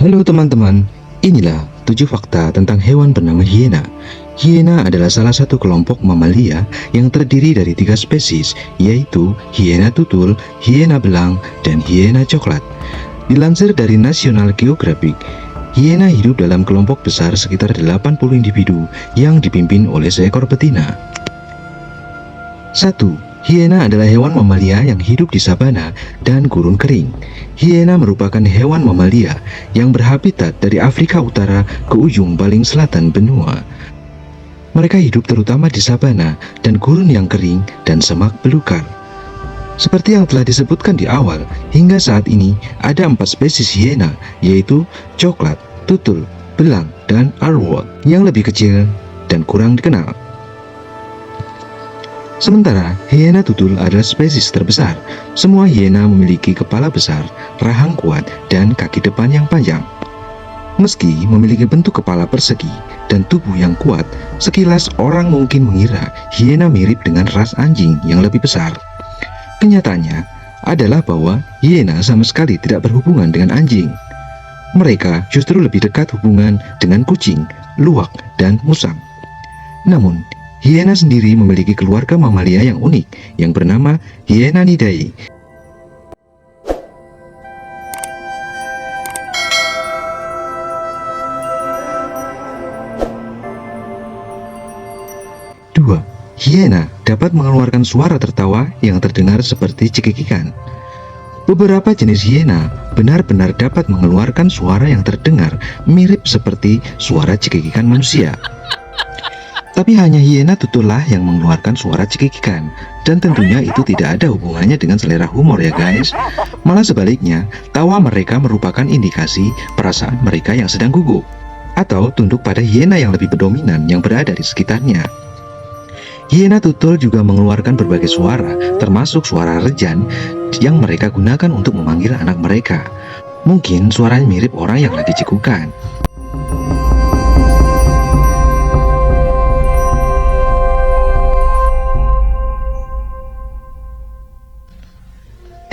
Halo teman-teman, inilah 7 fakta tentang hewan bernama hiena. Hiena adalah salah satu kelompok mamalia yang terdiri dari 3 spesies, yaitu hiena tutul, hiena belang, dan hiena coklat. Dilansir dari National Geographic, hiena hidup dalam kelompok besar sekitar 80 individu yang dipimpin oleh seekor betina. 1. Hiena adalah hewan mamalia yang hidup di sabana dan gurun kering. Hiena merupakan hewan mamalia yang berhabitat dari Afrika Utara ke ujung paling selatan benua. Mereka hidup terutama di sabana dan gurun yang kering dan semak belukar. Seperti yang telah disebutkan di awal, hingga saat ini ada 4 spesies hiena, yaitu coklat, tutul, belang, dan aardwolf yang lebih kecil dan kurang dikenal. Sementara hiena tutul adalah spesies terbesar. Semua hiena memiliki kepala besar, rahang kuat, dan kaki depan yang panjang. Meski memiliki bentuk kepala persegi dan tubuh yang kuat, sekilas orang mungkin mengira hiena mirip dengan ras anjing yang lebih besar. Kenyataannya adalah bahwa hiena sama sekali tidak berhubungan dengan anjing. Mereka justru lebih dekat hubungan dengan kucing, luwak, dan musang. Namun, hiena sendiri memiliki keluarga mamalia yang unik yang bernama Hyenanidae. Dua, hiena dapat mengeluarkan suara tertawa yang terdengar seperti cekikikan. Beberapa jenis hiena benar-benar dapat mengeluarkan suara yang terdengar mirip seperti suara cekikikan manusia. Tapi hanya hiena tutullah yang mengeluarkan suara cekikikan, dan tentunya itu tidak ada hubungannya dengan selera humor ya guys. Malah sebaliknya, tawa mereka merupakan indikasi perasaan mereka yang sedang gugup, atau tunduk pada hiena yang lebih dominan yang berada di sekitarnya. Hiena tutul juga mengeluarkan berbagai suara, termasuk suara rejan yang mereka gunakan untuk memanggil anak mereka. Mungkin suaranya mirip orang yang lagi cekukan.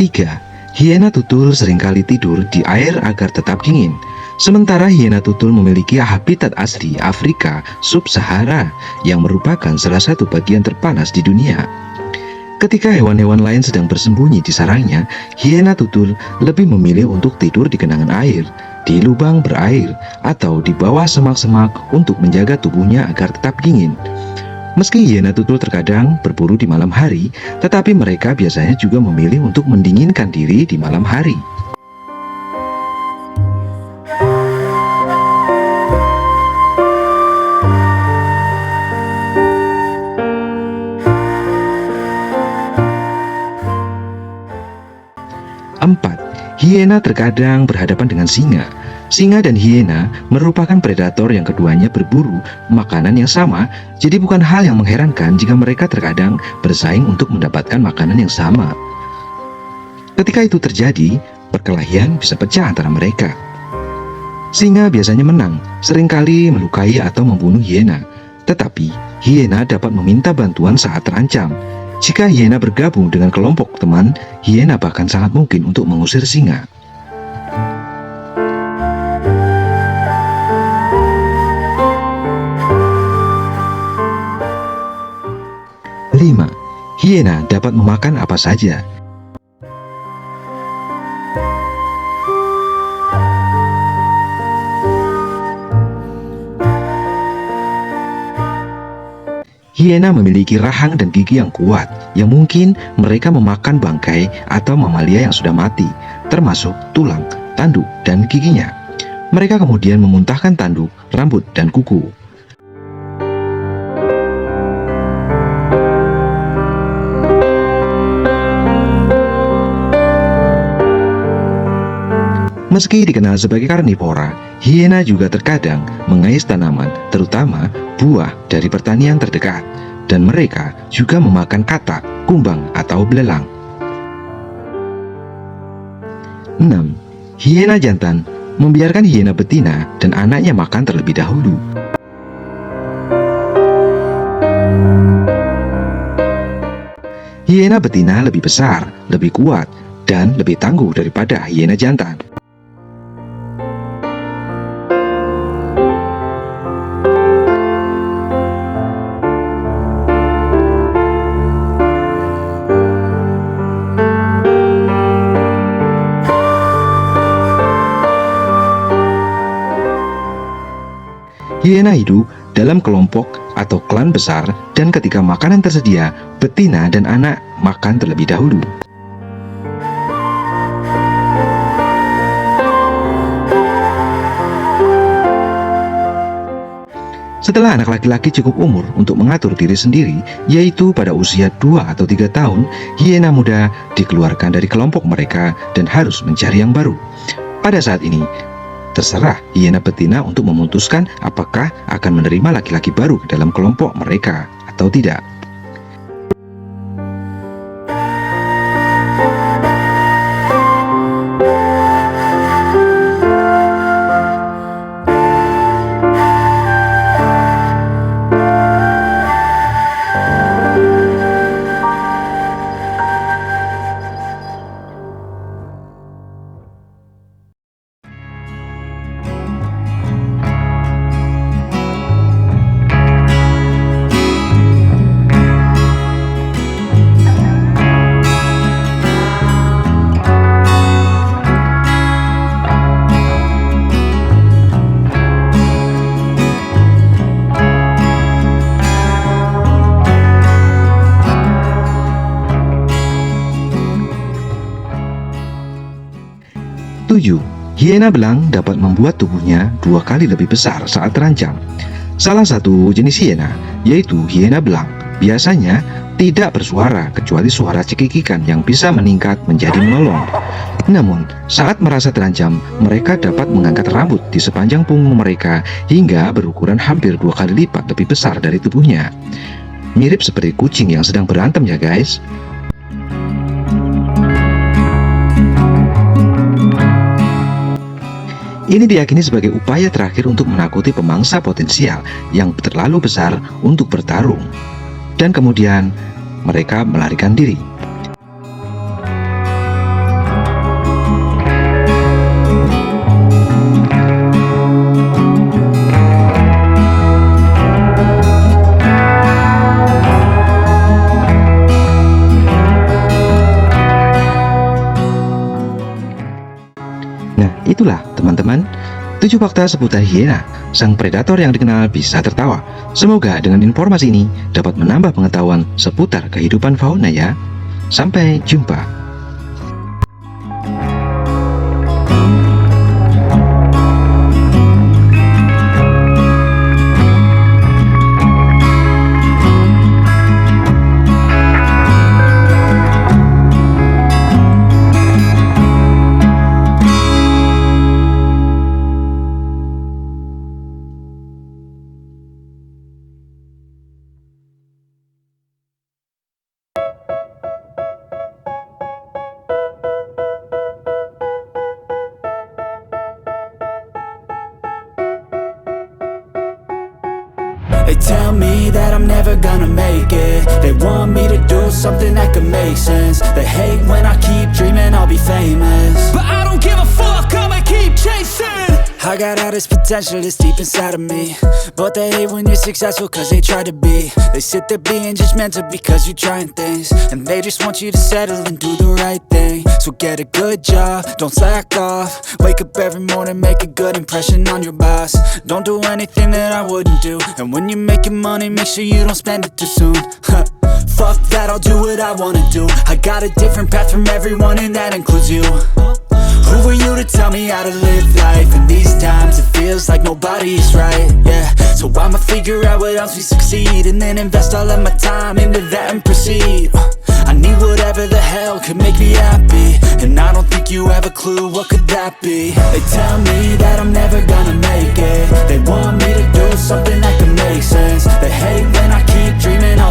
3. Hiena tutul seringkali tidur di air agar tetap dingin. Sementara hiena tutul memiliki habitat asli Afrika Sub-Sahara yang merupakan salah satu bagian terpanas di dunia. Ketika hewan-hewan lain sedang bersembunyi di sarangnya, hiena tutul lebih memilih untuk tidur di genangan air, di lubang berair, atau di bawah semak-semak untuk menjaga tubuhnya agar tetap dingin. Meski hiena tutul terkadang berburu di malam hari, tetapi mereka biasanya juga memilih untuk mendinginkan diri di malam hari. Empat, hiena terkadang berhadapan dengan singa. Singa dan hiena merupakan predator yang keduanya berburu makanan yang sama, jadi bukan hal yang mengherankan jika mereka terkadang bersaing untuk mendapatkan makanan yang sama. Ketika itu terjadi, perkelahian bisa pecah antara mereka. Singa biasanya menang, seringkali melukai atau membunuh hiena, tetapi hiena dapat meminta bantuan saat terancam. Jika hiena bergabung dengan kelompok teman, hiena bahkan sangat mungkin untuk mengusir singa. 5. Hiena dapat memakan apa saja. Hiena memiliki rahang dan gigi yang kuat, yang mungkin mereka memakan bangkai atau mamalia yang sudah mati, termasuk tulang, tanduk, dan giginya. Mereka kemudian memuntahkan tanduk, rambut, dan kuku. Meski dikenal sebagai karnivora, hiena juga terkadang mengais tanaman, terutama buah dari pertanian terdekat, dan mereka juga memakan katak, kumbang, atau belalang. 6. Hiena jantan membiarkan hiena betina dan anaknya makan terlebih dahulu. Hiena betina lebih besar, lebih kuat, dan lebih tangguh daripada hiena jantan. Hiena hidup dalam kelompok atau klan besar, dan ketika makanan tersedia, betina dan anak makan terlebih dahulu. Setelah anak laki-laki cukup umur untuk mengatur diri sendiri, yaitu pada usia 2 atau 3 tahun, hiena muda dikeluarkan dari kelompok mereka dan harus mencari yang baru. Pada saat ini, terserah hiena betina untuk memutuskan apakah akan menerima laki-laki baru ke dalam kelompok mereka atau tidak. Hiena belang dapat membuat tubuhnya 2 kali lebih besar saat terancam. Salah satu jenis hiena, yaitu hiena belang, biasanya tidak bersuara kecuali suara cekikikan yang bisa meningkat menjadi menolong. Namun, saat merasa terancam, mereka dapat mengangkat rambut di sepanjang punggung mereka hingga berukuran hampir 2 kali lipat lebih besar dari tubuhnya. Mirip seperti kucing yang sedang berantem ya guys. Ini diyakini sebagai upaya terakhir untuk menakuti pemangsa potensial yang terlalu besar untuk bertarung. Dan kemudian mereka melarikan diri. Nah, itulah teman-teman 7 fakta seputar hiena, sang predator yang dikenal bisa tertawa. Semoga dengan informasi ini dapat menambah pengetahuan seputar kehidupan fauna ya. Sampai jumpa. They tell me that I'm never gonna make it. They want me to do something that could make sense. They hate when I keep dreaming I'll be famous, but I don't give a fuck, I'ma keep chasing. I got all this potential that's deep inside of me, but they hate when you're successful cause they try to be. They sit there being judgmental because you're trying things, and they just want you to settle and do the right thing. So get a good job, don't slack off. Wake up every morning, make a good impression on your boss. Don't do anything that I wouldn't do, and when you're making money, make sure you don't spend it too soon. Fuck that, I'll do what I wanna do. I got a different path from everyone, and that includes you. Who are you to tell me how to live life? In these times it feels like nobody's right, yeah. So I'ma figure out what else we succeed, and then invest all of my time into that and proceed. I need whatever the hell could make me happy, and I don't think you have a clue what could that be. They tell me that I'm never gonna make it. They want me to do something that could make sense. They hate when I keep dreaming I'll